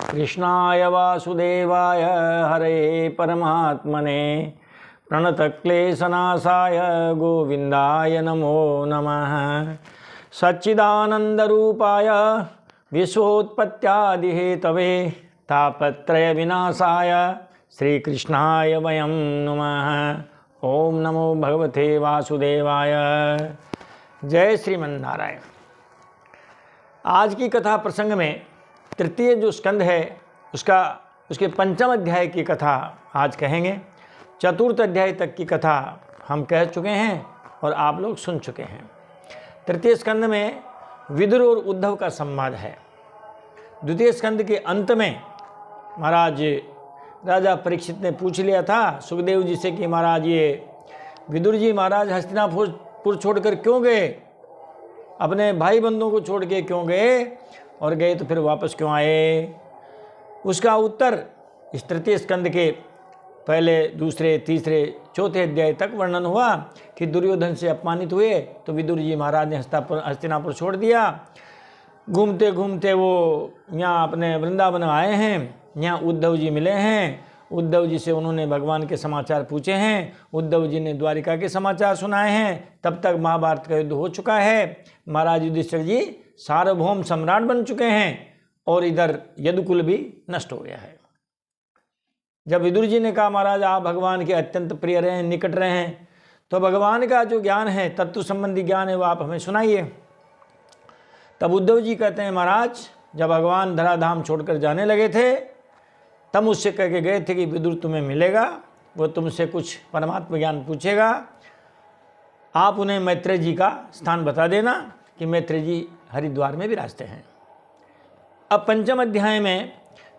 कृष्णाय वासुदेवाय हरे परमात्मने प्रणतक्लेशनाशाय गोविंदाय नमो नमः। सच्चिदानन्दरूपाय विश्वोत्पत्त्यादिहेतवे तापत्रय विनाशाय श्रीकृष्णाय वयं नमः। ओम नमो भगवते वासुदेवाय। जय श्रीमन्नारायण। आज की कथा प्रसंग में तृतीय जो स्कंद है उसके पंचम अध्याय की कथा आज कहेंगे। चतुर्थ अध्याय तक की कथा हम कह चुके हैं और आप लोग सुन चुके हैं। तृतीय स्कंद में विदुर और उद्धव का संवाद है। द्वितीय स्कंद के अंत में महाराज राजा परीक्षित ने पूछ लिया था सुखदेव जी से कि महाराज ये विदुर जी महाराज हस्तिनापुर छोड़कर क्यों गए, अपने भाई बंधुओं को छोड़ के क्यों गए और गए तो फिर वापस क्यों आए। उसका उत्तर इस तृतीय स्कंद के पहले, दूसरे, तीसरे, चौथे अध्याय तक वर्णन हुआ कि दुर्योधन से अपमानित हुए तो विदुर जी महाराज ने हस्तिनापुर छोड़ दिया। घूमते घूमते वो यहाँ अपने वृंदावन आए हैं। यहाँ उद्धव जी मिले हैं। उद्धव जी से उन्होंने भगवान के समाचार पूछे हैं। उद्धव जी ने द्वारिका के समाचार सुनाए हैं। तब तक महाभारत का युद्ध हो चुका है। महाराज युधिष्ठिर जी सार्वभौम सम्राट बन चुके हैं और इधर यदुकुल भी नष्ट हो गया है। जब विदुर जी ने कहा महाराज आप भगवान के अत्यंत प्रिय रहे हैं, निकट रहे हैं, तो भगवान का जो ज्ञान है, तत्व संबंधी ज्ञान है, वो आप हमें सुनाइए। तब उद्धव जी कहते हैं महाराज जब भगवान धराधाम छोड़कर जाने लगे थे तब मुझसे कह के गए थे कि विदुर तुम्हें मिलेगा, वो तुमसे कुछ परमात्मा ज्ञान पूछेगा। आप उन्हें मैत्रेय जी का स्थान बता देना कि मैत्रेय जी हरिद्वार में विराजते हैं। अब पंचम अध्याय में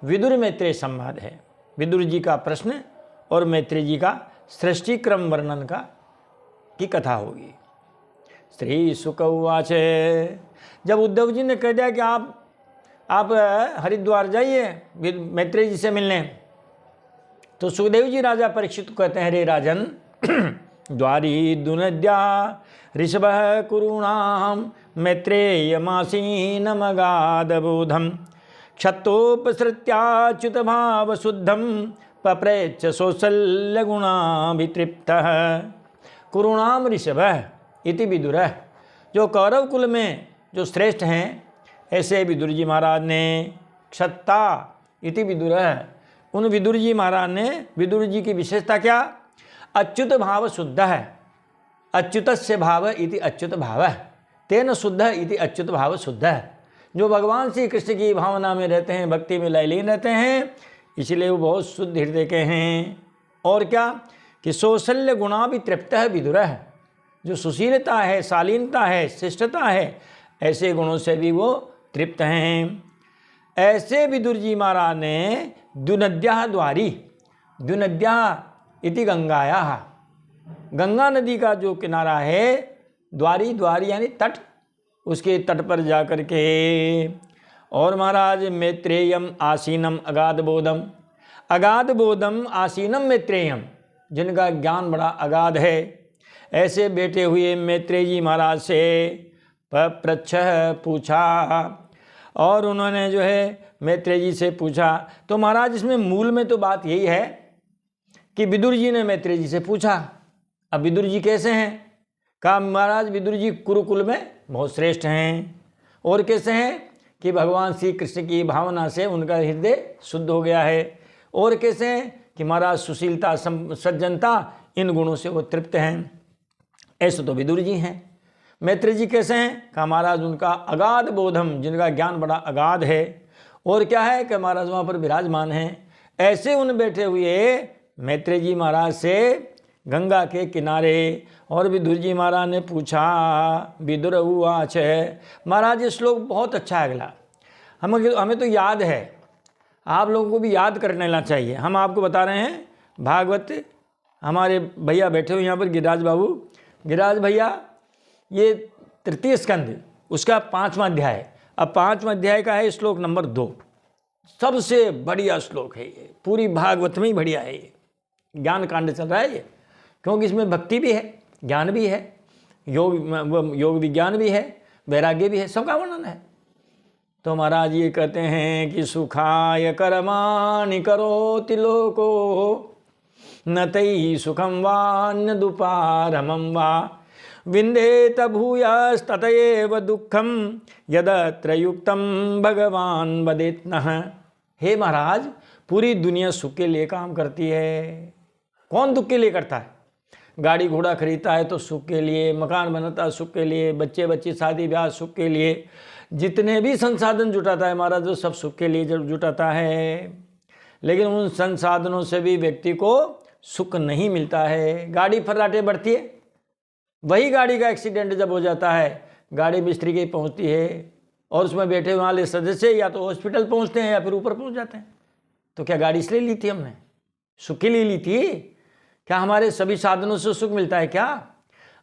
विदुर मैत्रेय संवाद है। विदुर जी का प्रश्न और मैत्रेय जी का सृष्टि क्रम वर्णन की कथा होगी। श्री शुक उवाच। जब उद्धव जी ने कह दिया कि आप हरिद्वार जाइए मैत्रेय जी से मिलने, तो सुखदेव जी राजा परीक्षित को कहते हैं रे राजन द्वारी दुनद्या ऋषभ कुरूणाम मैत्रेयमासीनमगाधबोधम क्षत्रोपसृत्याच्युत भाव शुद्धम पप्रेच सौशल्य गुणाभितृप्तः कुरूणाम ऋषभ इति विदुर। जो कौरव कुल में जो श्रेष्ठ हैं ऐसे विदुर जी महाराज ने क्षत्ता इति विदुर, उन विदुर जी महाराज ने, विदुर जी की विशेषता क्या, अच्युत भाव शुद्ध है। अच्युतस्य भाव इति अच्युत भाव, तेन शुद्ध इति अच्युत भाव शुद्ध है। जो भगवान श्री कृष्ण की भावना में रहते हैं, भक्ति में लयलीन रहते हैं, इसलिए वो बहुत शुद्ध हृदय के हैं। और क्या कि सौशल्य गुणा भी तृप्त है विदुर है। जो सुशीलता है, शालीनता है, शिष्टता है, ऐसे गुणों से भी वो तृप्त हैं। ऐसे विदुर जी महाराज ने दुनद्या द्वारी, दुनद्या इति गंगाया, गंगा नदी का जो किनारा है, द्वारी, द्वारी यानी तट, उसके तट पर जाकर के और महाराज मैत्रेयम आसीनम अगाध बोधम, अगाध बोधम आसीनम मैत्रेयम, जिनका ज्ञान बड़ा अगाध है, ऐसे बैठे हुए मैत्रेय जी महाराज से पप्रच्छ पूछा। और उन्होंने जो है मैत्रेय जी से पूछा। तो महाराज इसमें मूल में तो बात यही है कि विदुर जी ने मैत्रेय जी से पूछा। अब विदुर जी कैसे हैं, कहा महाराज विदुर जी कुरुकुल में बहुत श्रेष्ठ हैं। और कैसे हैं कि भगवान श्री कृष्ण की भावना से उनका हृदय शुद्ध हो गया है। और कैसे हैं कि महाराज सुशीलता, सज्जनता, इन गुणों से वो तृप्त हैं। ऐसे तो विदुर जी हैं। मैत्रेय जी कैसे हैं, कहा महाराज उनका अगाध बोधम, जिनका ज्ञान बड़ा अगाध है। और क्या है कि महाराज वहाँ पर विराजमान हैं। ऐसे उन बैठे हुए मैत्रेय जी महाराज से गंगा के किनारे और विदुर जी महाराज ने पूछा। विदुर उवाच। महाराज ये श्लोक बहुत अच्छा है। अगला हमें तो याद है, आप लोगों को भी याद कर लेना चाहिए। हम आपको बता रहे हैं भागवत, हमारे भैया बैठे हुए यहाँ पर गिरिराज बाबू, गिरिराज भैया, ये तृतीय स्कंद उसका 5वां अध्याय। अब 5वां अध्याय का है श्लोक नंबर 2। सबसे बढ़िया श्लोक है ये, पूरी भागवत में ही बढ़िया है ये। ज्ञान कांड चल रहा है ये, क्योंकि इसमें भक्ति भी है, ज्ञान भी है, योग विज्ञान भी है, वैराग्य भी है, सबका वर्णन है। तो महाराज ये कहते हैं कि सुखाय कर्माणि करोति लोको न तैः सुखम वा न्यदुपारमं वा विन्देत भूयस्ततएव दुःखम यदत्र युक्तम भगवान वदेत् नः। हे महाराज, पूरी दुनिया सुख के लिए काम करती है, कौन दुख के लिए करता है? गाड़ी घोड़ा खरीदता है तो सुख के लिए, मकान बनाता है सुख के लिए, बच्चे बच्ची शादी ब्याह सुख के लिए, जितने भी संसाधन जुटाता है महाराज वो सब सुख के लिए जुटाता है। लेकिन उन संसाधनों से भी व्यक्ति को सुख नहीं मिलता है। गाड़ी फर्राटे बढ़ती है, वही गाड़ी का एक्सीडेंट जब हो जाता है, गाड़ी मिस्त्री की पहुंचती है और उसमें बैठे वाले सदस्य या तो हॉस्पिटल पहुंचते हैं या फिर ऊपर पहुंच जाते हैं। तो क्या गाड़ी इसलिए ली थी हमने? सुख के लिए ली थी क्या? हमारे सभी साधनों से सुख मिलता है क्या?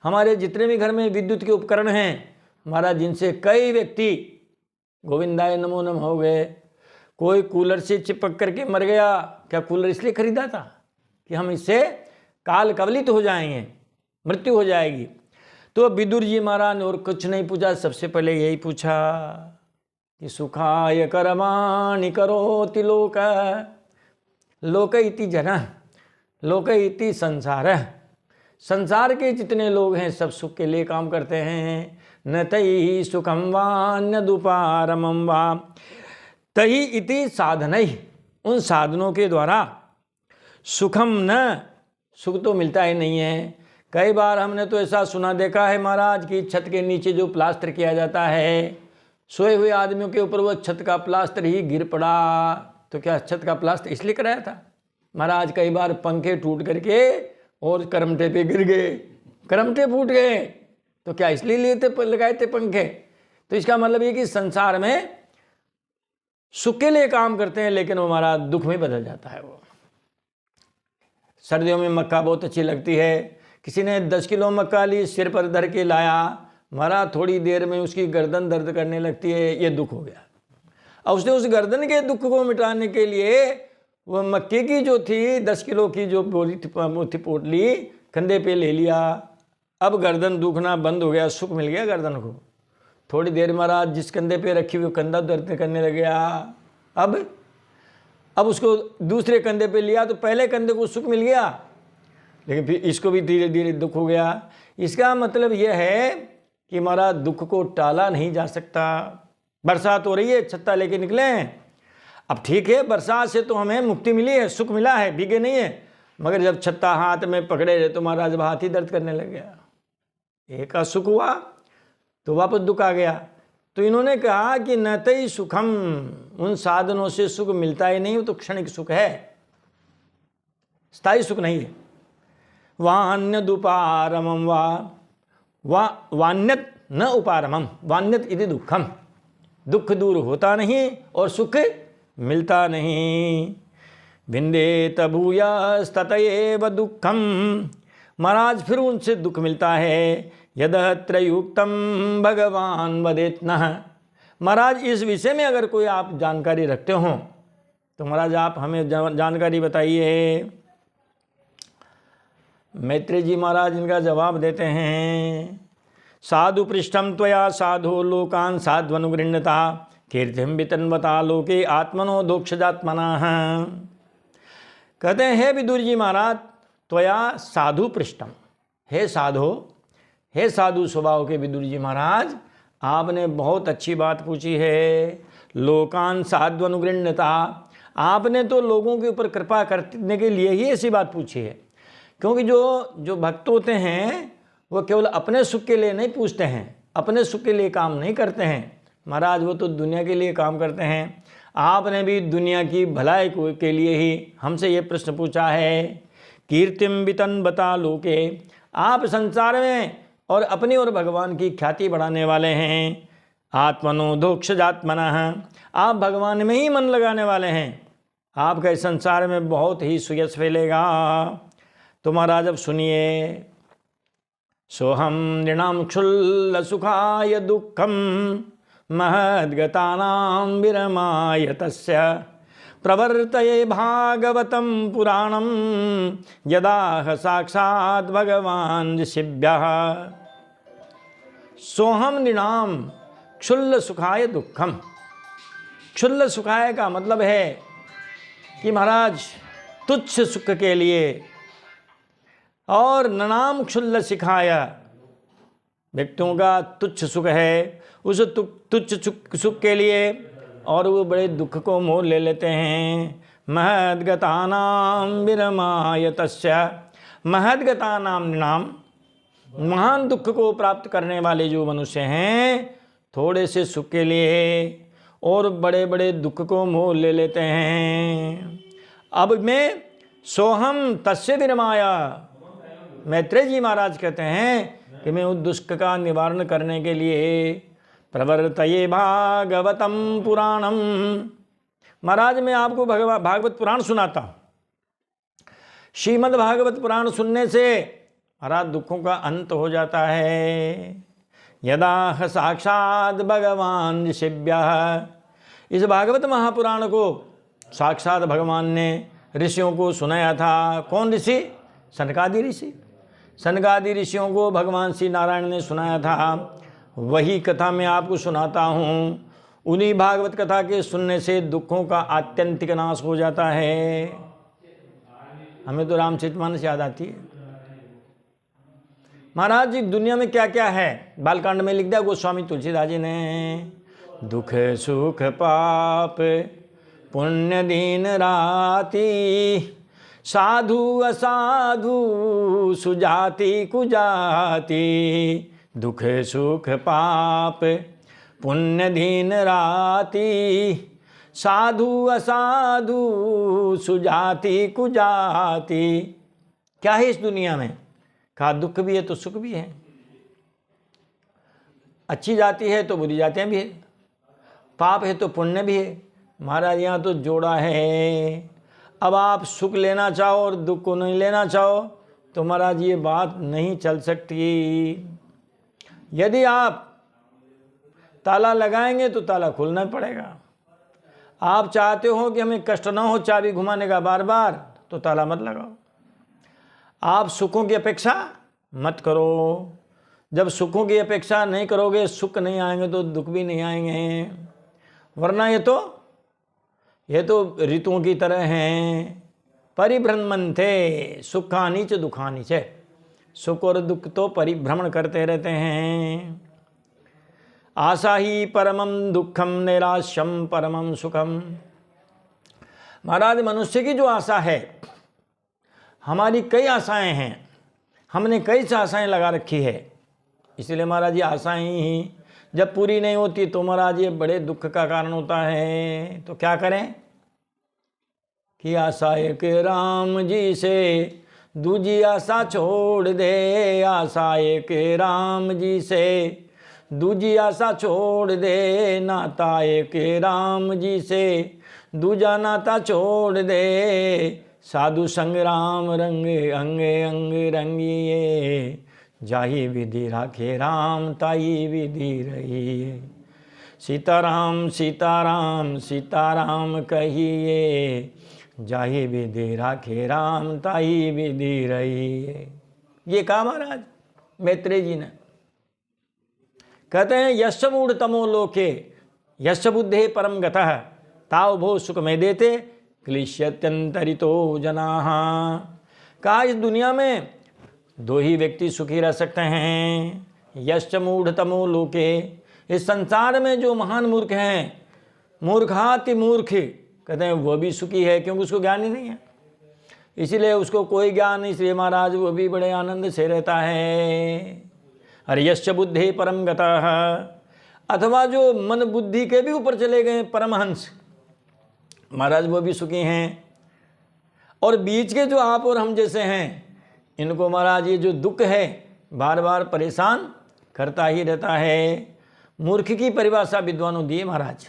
हमारे जितने भी घर में विद्युत के उपकरण हैं महाराज, जिनसे कई व्यक्ति गोविंदाय नमो नमः हो गए, कोई कूलर से चिपक करके मर गया, क्या कूलर इसलिए खरीदा था कि हम इससे काल कवलित हो जाएंगे, मृत्यु हो जाएगी? तो विदुर जी महाराज ने और कुछ नहीं पूछा, सबसे पहले यही पूछा कि सुखाय कर्माणि करोति लोक, लोक इति जनः, लोक इति संसार, संसार के जितने लोग हैं सब सुख के लिए काम करते हैं। न तैः सुखम वा न्यदुपारमं वा तहि इति साधनैः, उन साधनों के द्वारा सुखम न, सुख तो मिलता ही नहीं है। कई बार हमने तो ऐसा सुना देखा है महाराज कि छत के नीचे जो प्लास्टर किया जाता है, सोए हुए आदमियों के ऊपर वो छत का प्लास्टर ही गिर पड़ा, तो क्या छत का प्लास्टर इसलिए कराया था? महाराज कई बार पंखे टूट करके और करमटे पे गिर गए, करमटे फूट गए, तो क्या इसलिए लिए थे, लगाए थे पंखे? तो इसका मतलब ये कि संसार में सुख के लिए काम करते हैं लेकिन वो हमारा दुख में बदल जाता है। वो सर्दियों में मक्का बहुत अच्छी लगती है, किसी ने 10 किलो मक्का ली, सिर पर धर के लाया, महाराज थोड़ी देर में उसकी गर्दन दर्द करने लगती है, ये दुख हो गया। अब उसने उस गर्दन के दुख को मिटाने के लिए वह मक्के की जो थी 10 किलो की जो बोरी थी पोटली कंधे पे ले लिया, अब गर्दन दुखना बंद हो गया, सुख मिल गया गर्दन को। थोड़ी देर महाराज जिस कंधे पे रखी हुई कंधा दर्द करने लग गया, अब उसको दूसरे कंधे पे लिया तो पहले कंधे को सुख मिल गया, लेकिन फिर इसको भी धीरे धीरे दुख हो गया। इसका मतलब यह है कि महाराज दुख को टाला नहीं जा सकता। बरसात हो रही है, छत्ता लेके निकले हैं, अब ठीक है बरसात से तो हमें मुक्ति मिली है, सुख मिला है, भीगे नहीं है, मगर जब छत्ता हाथ में पकड़े रहे तो महाराज जब हाथ ही दर्द करने लग गया, एक का सुख हुआ तो वापस दुख आ गया। तो इन्होंने कहा कि न तई सुखम, उन साधनों से सुख मिलता ही नहीं, वो तो क्षणिक सुख है, स्थायी सुख नहीं है। वान्यद उपारमं वा वान्यत न उपारमं, वान्यत इति दुखम, दुख दूर होता नहीं और सुख मिलता नहीं। विन्देत भूयस्ततएव दुःखम, महाराज फिर उनसे दुख मिलता है। यदत्र युक्तम भगवान वदेत् नः, महाराज इस विषय में अगर कोई आप जानकारी रखते हो तो महाराज आप हमें जानकारी बताइए। मैत्रेय जी महाराज इनका जवाब देते हैं, साधु पृष्ठम त्वया साधो लोकान साध्वनुगृह्णता कीर्तिम वितन्वता लोके आत्मनो दोक्षजात्मनः। कहते हैं हे विदुर जी महाराज, त्वया साधु पृष्ठम, हे साधो, हे साधु स्वभाव के विदुर जी महाराज, आपने बहुत अच्छी बात पूछी है। लोकान साध्वनुगृह्णता, आपने तो लोगों के ऊपर कृपा करने के लिए ही ऐसी बात पूछी है, क्योंकि जो भक्त होते हैं वो केवल अपने सुख के लिए नहीं पूछते हैं, अपने सुख के लिए काम नहीं करते हैं महाराज, वो तो दुनिया के लिए काम करते हैं। आपने भी दुनिया की भलाई के लिए ही हमसे ये प्रश्न पूछा है। कीर्तिम वितन्वता लोके, आप संसार में और अपनी और भगवान की ख्याति बढ़ाने वाले हैं। आत्मनो दोक्षजात्मनः, आप भगवान में ही मन लगाने वाले हैं, आपका इस संसार में बहुत ही सुयश फैलेगा। तो महाराज अब सुनिए, सोहम नृणाम क्षुल्ल सुखाय दुःखम महद्गतानां विरमाय तस्य प्रवर्तये भागवतं पुराणं यदाह साक्षात् भगवान् ऋषिभ्यः। सोहम नृणाम क्षुल्ल सुखाय दुःखम, क्षुल्ल सुखाय का मतलब है कि महाराज तुच्छ सुख के लिए, और ननाम क्षुल्ल सिखाया, व्यक्तियों का तुच्छ सुख है, उस तुच्छ सुख के लिए और वो बड़े दुख को मोल ले लेते हैं। महद्गतानाम विरमाय तस्य, महद्गतानाम नाम, महान दुख को प्राप्त करने वाले जो मनुष्य हैं थोड़े से सुख के लिए और बड़े बड़े दुख को मोल ले लेते हैं। अब मैं सोहम तस्य विरमाया, मैत्रेय जी महाराज कहते हैं कि मैं उस दुष्ट का निवारण करने के लिए प्रवर्तये भागवतम पुराणम, महाराज मैं आपको भागवत पुराण सुनाता हूँ। श्रीमद् भागवत पुराण सुनने से महाराज दुखों का अंत हो जाता है। यदा साक्षात भगवान ऋषिभ्यः, इस भागवत महापुराण को साक्षात भगवान ने ऋषियों को सुनाया था। कौन ऋषि? सनकादि ऋषि। सनकादि ऋषियों को भगवान श्री नारायण ने सुनाया था। वही कथा मैं आपको सुनाता हूँ। उन्हीं भागवत कथा के सुनने से दुखों का आत्यंतिक नाश हो जाता है। हमें तो रामचरितमानस याद आती है। महाराज जी दुनिया में क्या क्या है, बालकांड में लिख दिया गोस्वामी तुलसीदास जी ने। दुख सुख पाप पुण्य दीन राति, साधु असाधु सुजाति कुजाति। दुख सुख पाप पुण्य दीन राति, साधु असाधु सुजाति कुजाति। क्या है इस दुनिया में? कहा दुख भी है तो सुख भी है, अच्छी जाति है तो बुरी जातियाँ भी है, पाप है तो पुण्य भी है। महाराज यहाँ तो जोड़ा है। अब आप सुख लेना चाहो और दुख को नहीं लेना चाहो तो महाराज ये बात नहीं चल सकती। यदि आप ताला लगाएंगे तो ताला खोलना पड़ेगा। आप चाहते हो कि हमें कष्ट ना हो चाबी घुमाने का बार बार, तो ताला मत लगाओ। आप सुखों की अपेक्षा मत करो। जब सुखों की अपेक्षा नहीं करोगे, सुख नहीं आएंगे तो दुख भी नहीं आएंगे। वरना ये तो ऋतुओं की तरह हैं। परिभ्रमन्ते सुखानि च दुखानि च, सुख और दुख तो परिभ्रमण करते रहते हैं। आशा ही परमम दुखम निराश्यम परमम सुखम। महाराज मनुष्य की जो आशा है, हमारी कई आशाएं हैं, हमने कई आशाएं लगा रखी है। इसलिए महाराज ये आशाएं ही जब पूरी नहीं होती तो महाराज ये बड़े दुख का कारण होता है। तो क्या करें कि आशा एक राम जी से दूजी आशा छोड़ दे, आशा एक राम जी से दूजी आशा छोड़ दे, नाता एक राम जी से दूजा नाता छोड़ दे। साधु संग राम रंग अंग अंग रंगिए, जाही विधि राखे राम ताई विधि रहिए। सीताराम सीताराम सीताराम कहिए, जाही विधि राखे राम ताई विधि रहिए। ये कहा महाराज मैत्रेय जी ने। कहते हैं यश मूढ़ तमो लोके यश बुद्धे परम गतः, ताव भो सुख में देते क्लिश्यत्यंतरितो जनाः। कहा इस दुनिया में दो ही व्यक्ति सुखी रह सकते हैं। यश्च मूढ़ तमो लोके, इस संसार में जो महान मूर्ख हैं, मूर्खाति मूर्ख, कहते हैं वो भी सुखी है क्योंकि उसको ज्ञान ही नहीं है, इसीलिए उसको कोई ज्ञान नहीं, इसलिए महाराज वो भी बड़े आनंद से रहता है। अरे यश्च बुद्धि परम गतः, अथवा जो मन बुद्धि के भी ऊपर चले गए परमहंस, महाराज वो भी सुखी हैं। और बीच के जो आप और हम जैसे हैं, इनको महाराज ये जो दुख है बार बार परेशान करता ही रहता है। मूर्ख की परिभाषा विद्वानों दिए महाराज।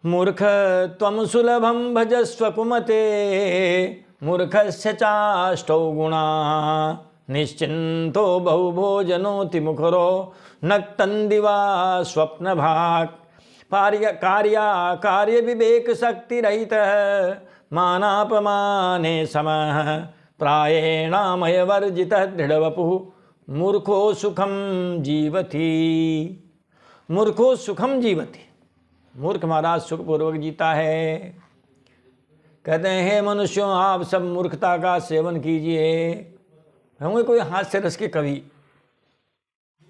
मूर्ख त्वं सुलभम भजस्व कुमते, मूर्खस्य चाष्टौ गुणा, निश्चिंतो बहुभोजनोति मुखरो नक्तंदिवा स्वप्न भाग। कार्य विवेक शक्ति रहित मानापमाने समः, प्रायेणामय वर्जित दृढ़वपु मूर्खो सुखम जीवति। मूर्खो सुखम जीवति, मूर्ख महाराज सुखपूर्वक जीता है। कहते हैं हे मनुष्यों, आप सब मूर्खता का सेवन कीजिए। होंगे कोई हास्य रस के कवि,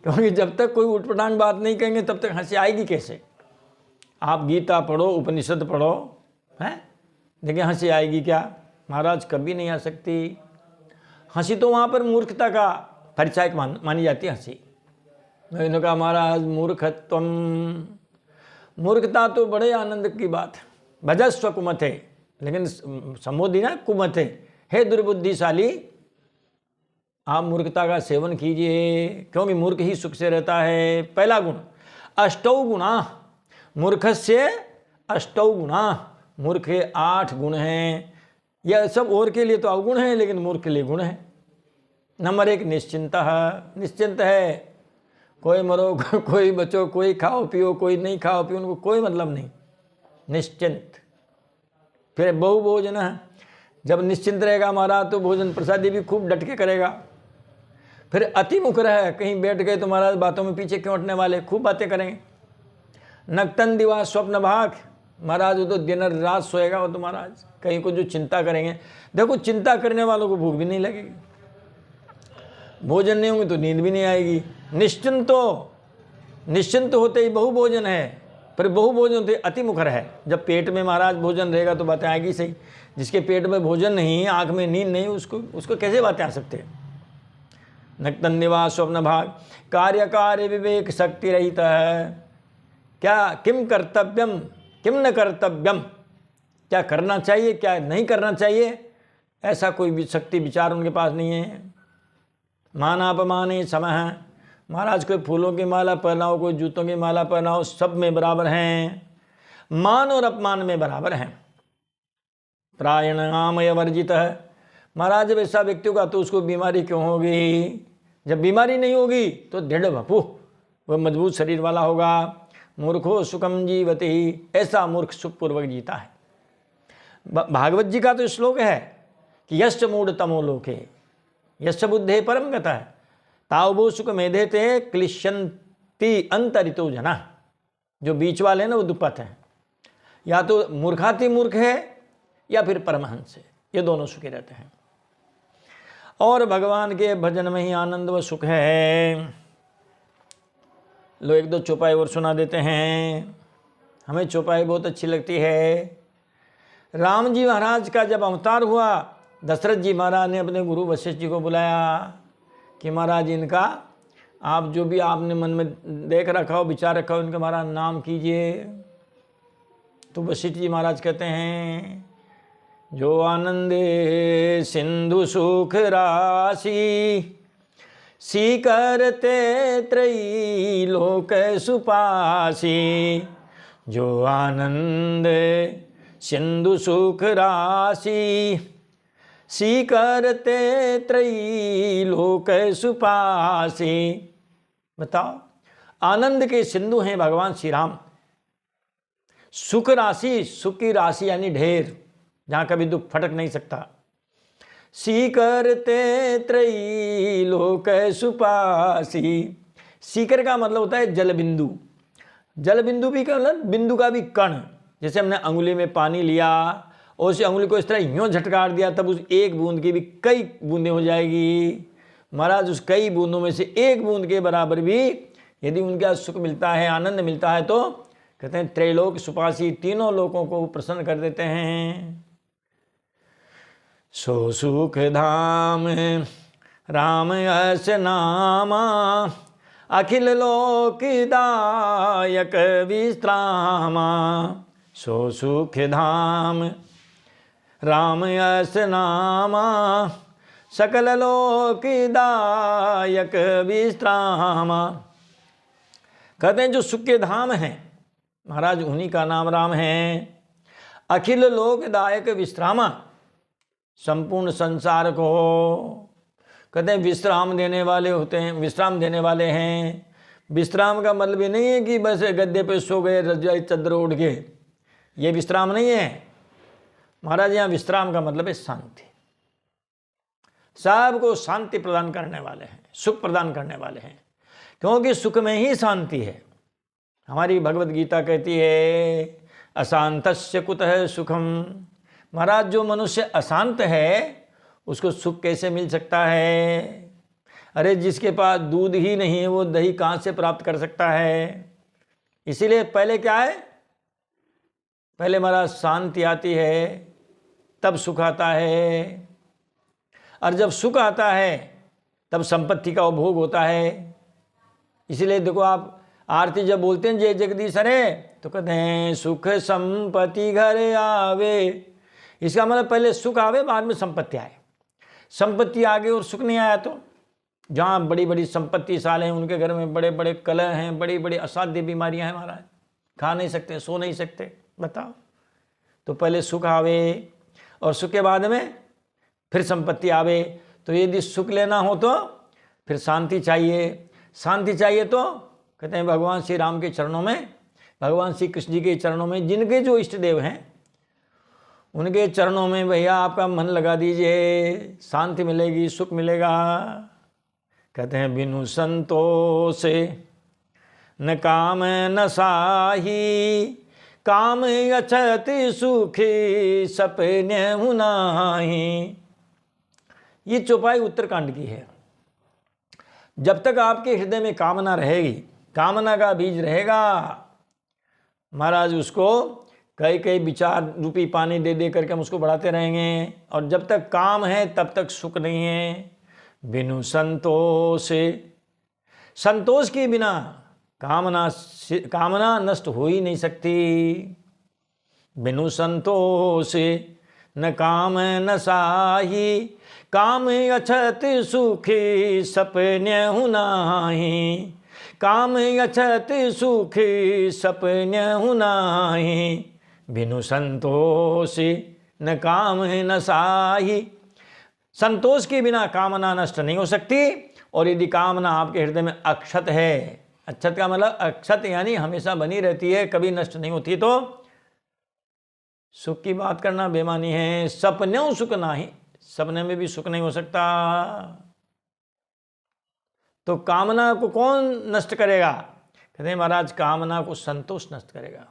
क्योंकि जब तक कोई उटपटांग बात नहीं कहेंगे तब तक हंसी आएगी कैसे। आप गीता पढ़ो, उपनिषद पढ़ो, हैं, देखिए हंसी आएगी क्या? महाराज कभी नहीं आ सकती। हंसी तो वहाँ पर मूर्खता का परिचायक मानी जाती है हंसी। मैंने कहा महाराज मूर्खत्वम, मूर्खता तो बड़े आनंद की बात है। भजस्व कुमते, लेकिन संबोधि ना कुमते, हे दुर्बुद्धिशाली आप मूर्खता का सेवन कीजिए, क्योंकि मूर्ख ही सुख से रहता है। पहला गुण अष्टौ गुणा, मूर्खस्य अष्टौ गुणा, मूर्ख के 8 गुण हैं। यह सब और के लिए तो अवगुण है, लेकिन मूर्ख के लिए गुण है। नंबर 1 निश्चिंतः, निश्चिंत है। कोई मरो कोई बचो, कोई खाओ पियो, कोई नहीं खाओ पियो, उनको कोई मतलब नहीं, निश्चिंत। फिर बहुभोजन, जब निश्चिंत रहेगा महाराज तो भोजन प्रसादी भी खूब डट के करेगा। फिर अतिमुख रहे, कहीं बैठ गए तो महाराज बातों में पीछे क्यों हटने वाले, खूब बातें करेंगे। नक्तन दिवा स्वप्न भाग, महाराज वो तो दिन रात सोएगा वो तो महाराज, कहीं को जो चिंता करेंगे। देखो चिंता करने वालों को भूख भी नहीं लगेगी, भोजन नहीं होंगे तो नींद भी नहीं आएगी। निश्चिंत होते ही बहुभोजन है, पर बहुभोजन होते अतिमुख है। जब पेट में महाराज भोजन रहेगा तो बातें आएगी सही। जिसके पेट में भोजन नहीं, आँख में नींद नहीं, उसको कैसे बातें आ सकते हैं। नक्तन निवास स्वप्न भाग, कार्य विवेक शक्ति रहित है। क्या किम कर्तव्यम किम न कर्तव्यम, क्या करना चाहिए क्या नहीं करना चाहिए, ऐसा कोई भी शक्ति विचार उनके पास नहीं है। मानापमाने समः, महाराज कोई फूलों की माला पहनाओ, कोई जूतों की माला पहनाओ, सब में बराबर हैं, मान और अपमान में बराबर हैं। प्राणायामय वर्जित है, महाराज जब ऐसा व्यक्ति होगा तो उसको बीमारी क्यों होगी। जब बीमारी नहीं होगी तो दृढ़ वपु, वह मजबूत शरीर वाला होगा। मूर्खो सुखम जीवति, ऐसा मूर्ख सुखपूर्वक जीता है। भागवत जी का तो श्लोक है कि यश्च मूढ़ तमो लोके यश्च बुद्धे परम गतः तावभो सुख मेधेते क्लिश्यन्ति अंतरितो जना। जो बीच वाले हैं ना वो दुपत हैं, या तो मूर्खाति मूर्ख है या फिर परमहंस है, ये दोनों सुखी रहते हैं। और भगवान के भजन में ही आनंद व सुख है। लो 1-2 चौपाई और सुना देते हैं, हमें चौपाई बहुत अच्छी लगती है। राम जी महाराज का जब अवतार हुआ, दशरथ जी महाराज ने अपने गुरु वशिष्ठ जी को बुलाया कि महाराज इनका आप जो भी आपने मन में देख रखा हो, विचार रखा हो, इनका महाराज नाम कीजिए। तो वशिष्ठ जी महाराज कहते हैं जो आनंदे सिंधु सुख राशि सी करते त्रयी लोक सुपासी। जो आनंद सिंधु सुख राशि सी करते त्रयी लोक सुपासी। बताओ, आनंद के सिंधु हैं भगवान श्री राम। सुख राशि, सुख की राशि यानी ढेर, जहाँ कभी दुख फटक नहीं सकता। सी करते त्रयी लोक सुपासी। सीकर का मतलब होता है जल बिंदु। जल बिंदु भी मतलब बिंदु का भी कण। जैसे हमने अंगुली में पानी लिया और उस अंगुली को इस तरह यूँ झटकार दिया, तब उस एक बूंद की भी कई बूंदें हो जाएगी। महाराज उस कई बूंदों में से एक बूंद के बराबर भी यदि उनका सुख मिलता है, आनंद मिलता है, तो कहते हैं त्रैलोक सुपासी, तीनों लोगों को प्रसन्न कर देते हैं। सो सुख धाम राम यश नामा अखिल लोकदायक विश्रामा। सो सुख धाम राम यश नामा सकल लोकदायक विश्रामा। कहते हैं जो सुख के धाम हैं महाराज, उन्हीं का नाम राम है। अखिल लोकदायक विश्रामा, संपूर्ण संसार को कहते हैं विश्राम देने वाले होते हैं, विश्राम देने वाले हैं। विश्राम का मतलब ये नहीं है कि बस गद्दे पे सो गए रजाई चादर ओढ़ के, ये विश्राम नहीं है महाराज। यहाँ विश्राम का मतलब है शांति। सबको शांति प्रदान करने वाले हैं, सुख प्रदान करने वाले हैं, क्योंकि सुख में ही शांति है। हमारी भगवत गीता कहती है अशांतस्य कुतः सुखम। महाराज जो मनुष्य अशांत है उसको सुख कैसे मिल सकता है? अरे जिसके पास दूध ही नहीं है वो दही कहाँ से प्राप्त कर सकता है? इसीलिए पहले क्या है, पहले महाराज शांति आती है तब सुख आता है, और जब सुख आता है तब संपत्ति का उपभोग होता है। इसीलिए देखो आप आरती जब बोलते हैं जय जगदीश हरे तो कहते हैं सुख संपत्ति घर आवे। इसका मतलब पहले सुख आवे बाद में संपत्ति आए। संपत्ति आ गई और सुख नहीं आया तो जहाँ बड़ी बड़ी संपत्तिशाली हैं उनके घर में बड़े बड़े कलह हैं, बड़ी बड़ी असाध्य बीमारियां हैं महाराज, खा नहीं सकते, सो नहीं सकते। बताओ, तो पहले सुख आवे और सुख के बाद में फिर संपत्ति आवे। तो यदि सुख लेना हो तो फिर शांति चाहिए, शांति चाहिए तो कहते हैं भगवान श्री राम के चरणों में, भगवान श्री कृष्ण जी के चरणों में, जिनके जो इष्ट देव हैं उनके चरणों में भैया आपका मन लगा दीजिए, शांति मिलेगी, सुख मिलेगा। कहते हैं बिनु संतोष न काम न साही, काम अछति सुखी सपने हुनाही। ये चौपाई उत्तरकांड की है। जब तक आपके हृदय में कामना रहेगी, कामना का बीज रहेगा, महाराज उसको कई कई विचार रूपी पानी दे दे करके हम उसको बढ़ाते रहेंगे। और जब तक काम है तब तक सुख नहीं है। बिनु संतोष, संतोष के बिना कामना नष्ट हो ही नहीं सकती। बिनु संतोष न काम न साही, काम अछत सुखी सपने हुनाही। काम अछत सुखी सपने हुनाही, बिनु संतोष न काम न साही। संतोष के बिना कामना नष्ट नहीं हो सकती। और यदि कामना आपके हृदय में अक्षत है, अक्षत का मतलब अक्षत यानी हमेशा बनी रहती है, कभी नष्ट नहीं होती, तो सुख की बात करना बेमानी है। सपने सुख नाही, सपने में भी सुख नहीं हो सकता। तो कामना को कौन नष्ट करेगा? कहते हैं महाराज कामना को संतोष नष्ट करेगा।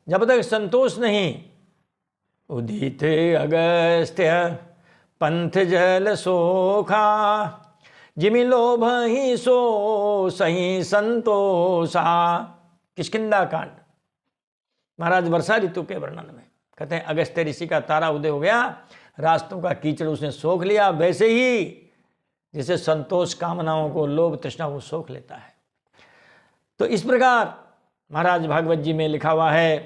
जब तक संतोष नहीं, उदित अगस्त्य पंथ जल सोखा, जिमि लोभ ही सो सही संतोषा। किष्किंधा कांड, महाराज वर्षा ऋतु के वर्णन में कहते हैं अगस्त्य ऋषि का तारा उदय हो गया, रास्तों का कीचड़ उसने सोख लिया। वैसे ही जैसे संतोष कामनाओं को, लोभ तृष्णा को सोख लेता है। तो इस प्रकार महाराज भागवत जी में लिखा हुआ है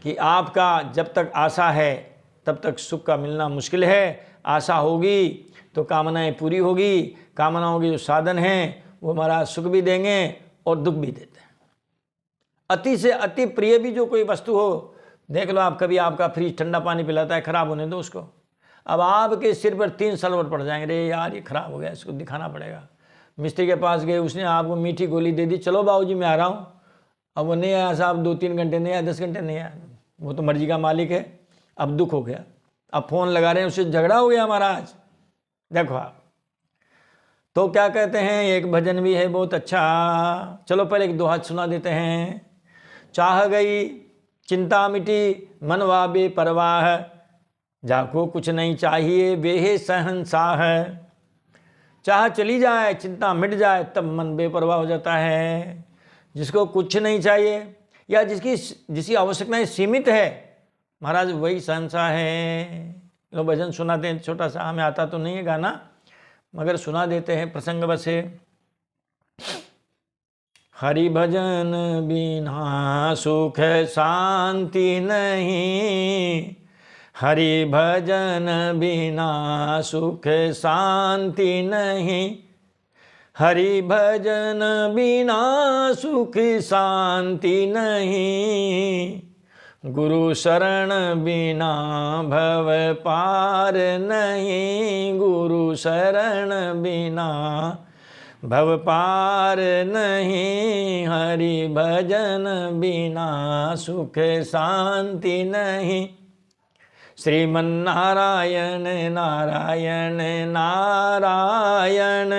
कि आपका जब तक आशा है तब तक सुख का मिलना मुश्किल है। आशा होगी तो कामनाएं पूरी होगी। कामनाओं के जो साधन हैं वो महाराज सुख भी देंगे और दुख भी देते हैं। अति से अति प्रिय भी जो कोई वस्तु हो, देख लो आप, कभी आपका फ्रिज ठंडा पानी पिलाता है, खराब होने दो उसको। अब आपके सिर पर 3 सलवट पड़ जाएंगे, रे यार ये खराब हो गया, इसको दिखाना पड़ेगा। मिस्त्री के पास गए, उसने आपको मीठी गोली दे दी, चलो बाबूजी मैं आ रहा हूँ। अब वो नहीं आया साहब, 2-3 घंटे नहीं आया, 10 घंटे नहीं आया, वो तो मर्जी का मालिक है। अब दुख हो गया, अब फ़ोन लगा रहे हैं, उससे झगड़ा हो गया महाराज। देखो आप, तो क्या कहते हैं, एक भजन भी है बहुत अच्छा, चलो पहले एक दोहा सुना देते हैं। चाह गई चिंता मिटी मनवा बेपरवाह, जाको कुछ नहीं चाहिए बेहे सहनशाह। चाह चली जाए, चिंता मिट जाए, तब मन बेपरवाह हो जाता है। जिसको कुछ नहीं चाहिए या जिसकी आवश्यकताएं सीमित है, महाराज वही सहनशाह है। लो भजन सुनाते हैं छोटा सा, हमें आता तो नहीं है गाना, मगर सुना देते हैं प्रसंग बस है। हरि भजन बिना सुख शांति नहीं, हरि भजन बिना सुख शांति नहीं, हरि भजन बिना सुख शांति नहीं, गुरु शरण बिना भव पार नहीं, गुरु शरण बिना भव पार नहीं, हरि भजन बिना सुख शांति नहीं। श्रीमन्नारायण नारायण नारायण,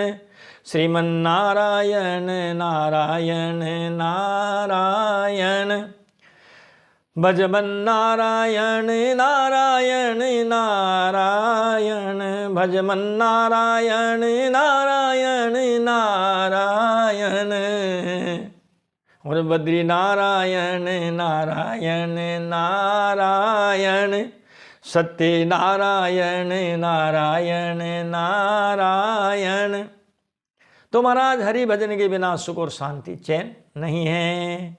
श्रीमन्नारायण नारायण नारायण भजमन नारायण नारायण नारायण भजमन नारायण नारायण नारायण और बद्री नारायण नारायण नारायण सत्य नारायण नारायण नारायण। तो महाराज हरि भजन के बिना सुख और शांति चैन नहीं है।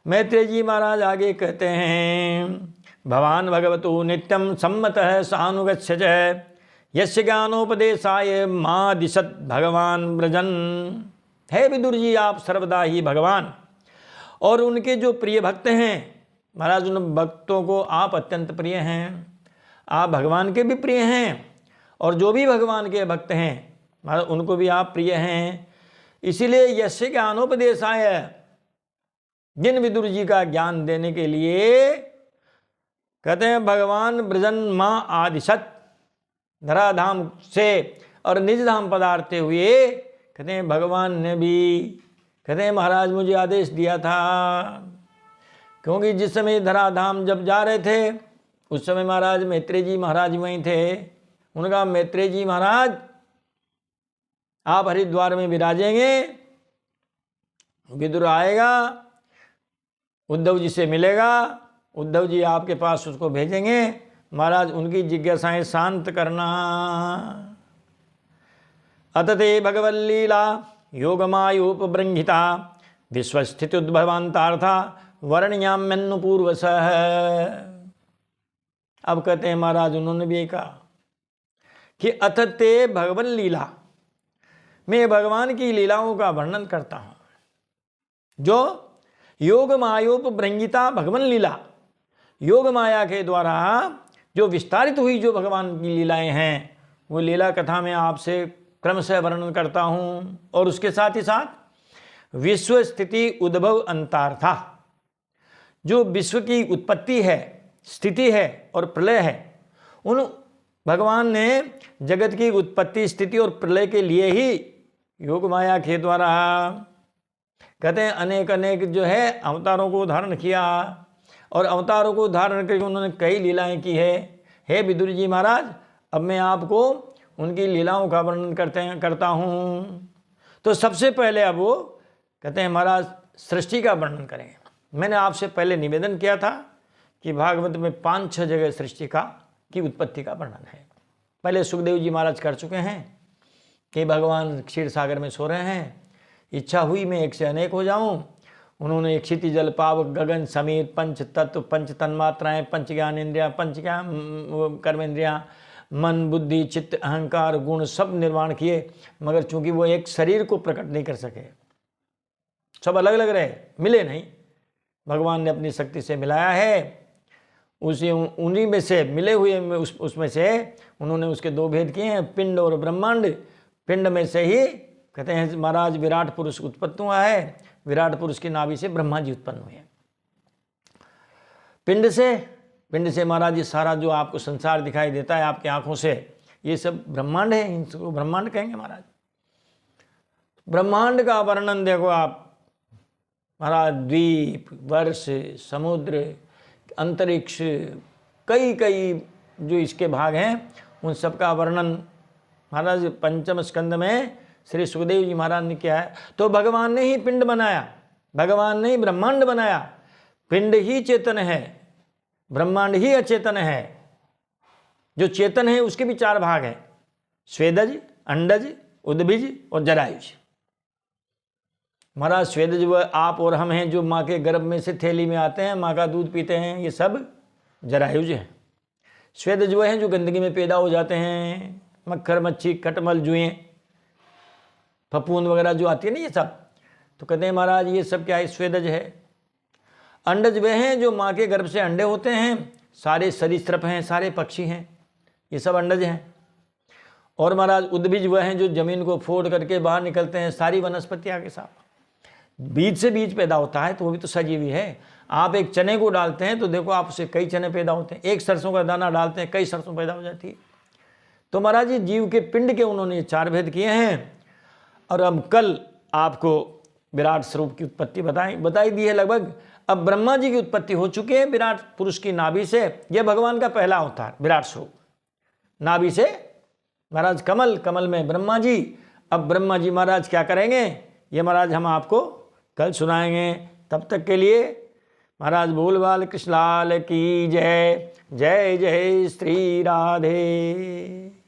मैत्रेय जी महाराज आगे कहते हैं, भवान भगवतो नित्यम सम्मतः सानुगच्छ च यस्य ज्ञानोपदेशाय मादिशत भगवान व्रजन। हे विदुर जी, आप सर्वदा ही भगवान और उनके जो प्रिय भक्त हैं, महाराज उन भक्तों को आप अत्यंत प्रिय हैं। आप भगवान के भी प्रिय हैं और जो भी भगवान के भक्त हैं महाराज उनको भी आप प्रिय हैं। इसीलिए यस्य ज्ञानोपदेशाय, जिन विदुर जी का ज्ञान देने के लिए कहते हैं भगवान ब्रजन माँ आदिशत, धराधाम से और निज धाम पधारते हुए कहते हैं भगवान ने भी कहते हैं महाराज मुझे आदेश दिया था। क्योंकि जिस समय धराधाम जब जा रहे थे उस समय महाराज मैत्रेय जी महाराज वहीं थे। उनका मैत्रेय जी महाराज आप हरिद्वार में विराजेंगे, विदुर आएगा, उद्धव जी से मिलेगा, उद्धव जी आपके पास उसको भेजेंगे, महाराज उनकी जिज्ञासाएं शांत करना। अतते भगवल्लीला योगमायोपबृंहिता विश्वस्थित्युद्भवान्तार्था वर्ण्याम्यन्नु पूर्वसः। अब कहते हैं महाराज उन्होंने भी कहा कि अतते भगवन लीला, मैं भगवान की लीलाओं का वर्णन करता हूं। जो योग मायोपबृंहिता भगवन लीला, योग माया के द्वारा जो विस्तारित हुई जो भगवान की लीलाएं हैं वो लीला कथा में आपसे क्रमशः वर्णन करता हूं। और उसके साथ ही साथ विश्व स्थिति उद्भव अंतार्था, जो विश्व की उत्पत्ति है, स्थिति है और प्रलय है, उन भगवान ने जगत की उत्पत्ति स्थिति और प्रलय के लिए ही योग माया के द्वारा कहते हैं अनेक अनेक जो है अवतारों को धारण किया और अवतारों को धारण करके उन्होंने कई लीलाएं की है। हे विदुर जी महाराज, अब मैं आपको उनकी लीलाओं का वर्णन करता हूँ। तो सबसे पहले अब वो कहते हैं महाराज सृष्टि का वर्णन करें। मैंने आपसे पहले निवेदन किया था कि भागवत में 5-6 जगह सृष्टि की उत्पत्ति का वर्णन है। पहले सुखदेव जी महाराज कर चुके हैं कि भगवान क्षीर सागर में सो रहे हैं, इच्छा हुई मैं एक से अनेक हो जाऊं। उन्होंने क्षिति जल पावक गगन समीर पंच तत्व पंच तन्मात्राएं पंच ज्ञान इंद्रिया पंच कर्म इंद्रिया मन बुद्धि चित्त अहंकार गुण सब निर्माण किए, मगर चूंकि वो एक शरीर को प्रकट नहीं कर सके, सब अलग अलग रहे, मिले नहीं। भगवान ने अपनी शक्ति से मिलाया है, उसी उन्हीं में से मिले हुए उसमें से उन्होंने उसके 2 भेद किए हैं, पिंड और ब्रह्मांड। पिंड में से ही कहते हैं महाराज विराट पुरुष उत्पत्ति हुआ है, विराट पुरुष की नाभि से ब्रह्मा जी उत्पन्न हुए। पिंड से महाराज ये सारा जो आपको संसार दिखाई देता है आपकी आंखों से, ये सब ब्रह्मांड है, इनको ब्रह्मांड कहेंगे महाराज। ब्रह्मांड का वर्णन देखो आप महाराज, द्वीप वर्ष समुद्र अंतरिक्ष कई कई जो इसके भाग हैं उन सब का वर्णन महाराज पंचम स्कंद में श्री सुखदेव जी महाराज ने किया है। तो भगवान ने ही पिंड बनाया, भगवान ने ही ब्रह्मांड बनाया। पिंड ही चेतन है, ब्रह्मांड ही अचेतन है। जो चेतन है उसके भी 4 भाग हैं, स्वेदज अंडज उद्भिज और जरायुज। महाराज स्वेदज वह आप और हम हैं जो माँ के गर्भ में से थैली में आते हैं, माँ का दूध पीते हैं, ये सब जरायुज हैं। स्वेदज वह हैं जो गंदगी में पैदा हो जाते हैं, मक्खर मच्छी खटमल जुएं फफूंद वगैरह जो आती है ना ये सब, तो कहते हैं महाराज ये सब क्या है, स्वेदज है। अंडज वे हैं जो माँ के गर्भ से अंडे होते हैं, सारे सरीसृप हैं, सारे पक्षी हैं, ये सब अंडज हैं। और महाराज उद्भिज वह हैं जो जमीन को फोड़ करके बाहर निकलते हैं, सारी वनस्पतियाँ के साथ। बीज से बीज पैदा होता है तो वो भी तो सजीवी है। आप एक चने को डालते हैं तो देखो आप उससे कई चने पैदा होते हैं, एक सरसों का दाना डालते हैं कई सरसों पैदा हो जाती है। तो महाराज जी जीव के पिंड के उन्होंने 4 भेद किए हैं। और अब कल आपको विराट स्वरूप की उत्पत्ति बताई दी है लगभग। अब ब्रह्मा जी की उत्पत्ति हो चुकी है विराट पुरुष की नाभि से। यह भगवान का पहला अवतार विराट स्वरूप, नाभि से महाराज कमल में ब्रह्मा जी। अब ब्रह्मा जी महाराज क्या करेंगे ये महाराज हम आपको कल सुनाएंगे। तब तक के लिए महाराज बोल बाल कृष्ण लाल की जय। जय जय श्री राधे।